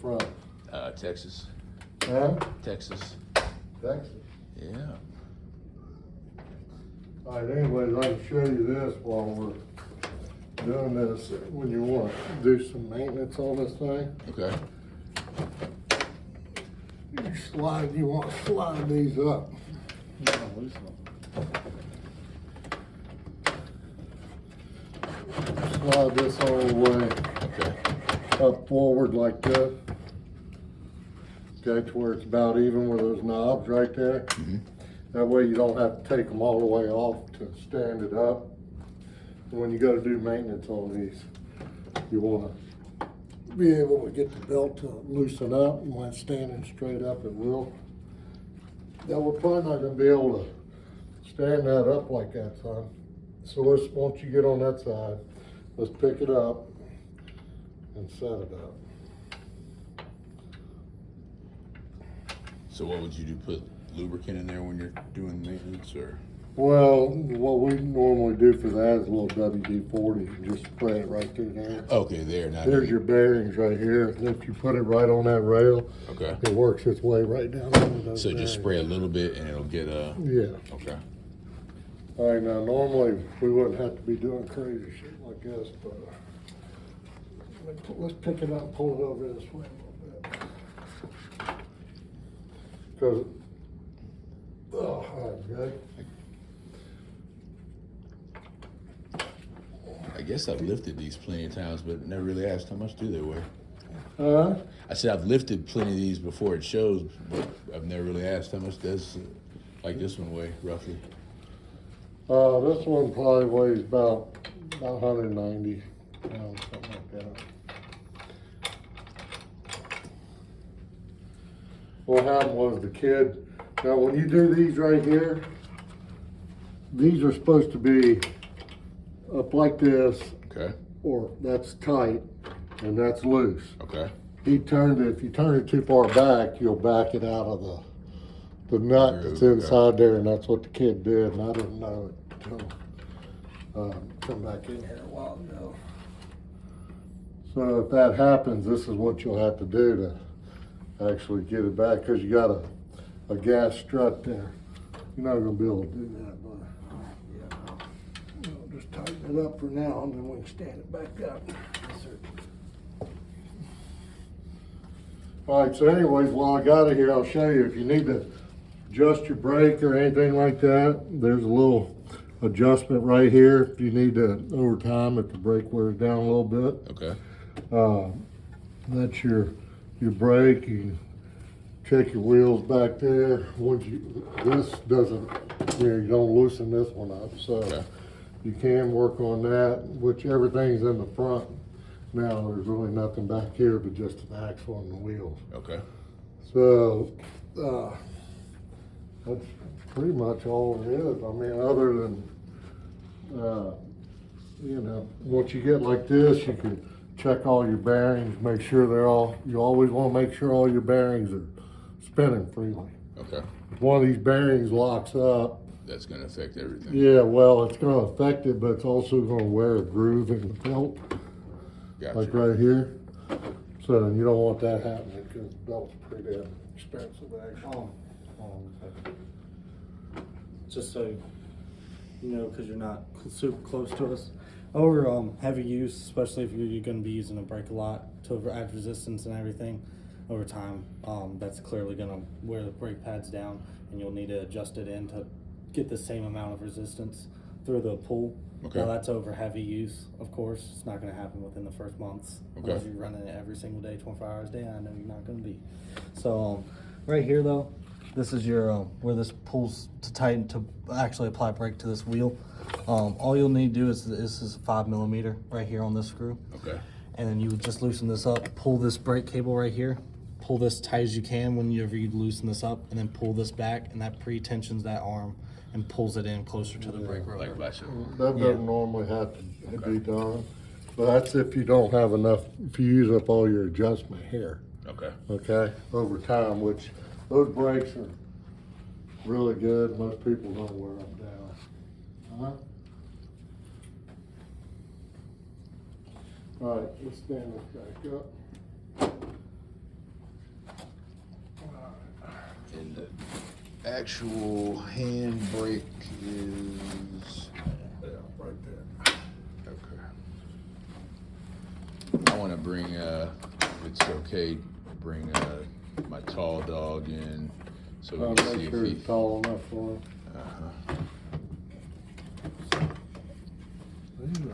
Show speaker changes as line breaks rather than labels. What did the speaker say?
one from?
Texas.
Huh?
Texas.
Texas.
Yeah.
All right, anyways, I can show you this while we're doing this. When you want to do some maintenance on this thing,
Okay.
you want to slide these up. Slide this all the way
Okay.
up forward like this. Okay, to where it's about even with those knobs right there.
Mm-hmm.
That way you don't have to take them all the way off to stand it up. When you go to do maintenance on these, you want to be able to get the belt to loosen up, and when it's standing straight up, it will. Now, we're probably not going to be able to stand that up like that, son. So once you get on that side, let's pick it up and set it up.
So what would you do? Put lubricant in there when you're doing maintenance, or?
Well, what we normally do for that is a little WD-40 and just spray it right through there.
Okay, there. Not
There's your bearings right here. If you put it right on that rail,
Okay.
it works its way right down into those
So just
bearings.
spray a little bit and it'll get
Yeah.
Okay.
All right, now normally we wouldn't have to be doing crazy shit like this, but let's pick it up and pull it over this way a little bit. Because, all right, good.
I guess I've lifted these plenty of times, but never really asked how much do they weigh. I said I've lifted plenty of these before it shows, but I've never really asked how much does like this one weigh roughly.
This one probably weighs about 190 pounds, something like that. What happened was the kid, now when you do these right here, these are supposed to be up like this,
Okay.
or that's tight and that's loose.
Okay.
He turned it, if you turn it too far back, you'll back it out of the nut that's inside there, and that's what the kid did, and I didn't know it until come back in here a while ago. So if that happens, this is what you'll have to do to actually get it back, because you got a gas strut there. You're not going to be able to do that, but yeah, we'll just tighten it up for now, and then we can stand it back up. Yes, sir. All right, so anyways, while I got it here, I'll show you. If you need to adjust your brake or anything like that, there's a little adjustment right here. If you need to, over time, if the brake wears down a little bit.
Okay.
That's your brake. You check your wheels back there. This doesn't, you don't loosen this one up. So
Okay.
you can work on that, which everything's in the front. Now there's really nothing back here but just an axle and the wheels.
Okay.
So that's pretty much all it is. I mean, other than, you know, once you get like this, you can check all your bearings, make sure you always want to make sure all your bearings are spinning freely.
Okay.
If one of these bearings locks up,
That's gonna affect everything.
yeah, well, it's going to affect it, but it's also going to wear a groove in the belt,
Gotcha.
like right here. So you don't want that happening because the belt's pretty damn expensive, actually.
Just so you know, because you're not super close to us. Over heavy use, especially if you're going to be using a brake a lot to add resistance and everything, over time, that's clearly going to wear the brake pads down, and you'll need to adjust it in to get the same amount of resistance through the pull.
Okay.
Now that's over heavy use, of course. It's not going to happen within the first months.
Okay.
Unless you're running it every single day, 24 hours a day. I know you're not going to be. So right here though, this is your where this pulls to tighten to actually apply brake to this wheel. All you'll need to do is this is 5 millimeter right here on this screw.
Okay.
And then you would just loosen this up, pull this brake cable right here, pull this tight as you can whenever you loosen this up, and then pull this back, and that pre-tensions that arm and pulls it in closer to the brake rotor.
Like gotcha.
That doesn't normally have to be done, but that's if you don't have enough, if you use up all your adjustment here,
Okay.
okay, over time, which those brakes are really good. Most people don't wear them down. All right, let's stand this back up.
actual handbrake is
right there.
okay. I want to bring, if it's okay, bring my tall dog in so we
I'll
can
make
see
sure
if
it's
he.
tall enough for him.
Uh-huh.